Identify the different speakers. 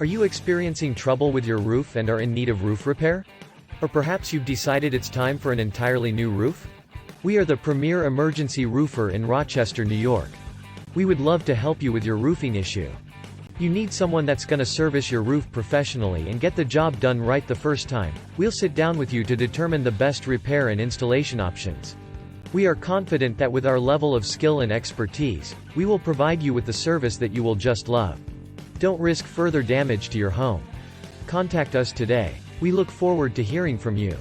Speaker 1: Are you experiencing trouble with your roof and are in need of roof repair? Or perhaps you've decided it's time for an entirely new roof? We are the premier emergency roofer in Rochester, New York. We would love to help you with your roofing issue. You need someone that's gonna service your roof professionally and get the job done right the first time. We'll sit down with you to determine the best repair and installation options. We are confident that with our level of skill and expertise, we will provide you with the service that you will just love. Don't risk further damage to your home. Contact us today. We look forward to hearing from you.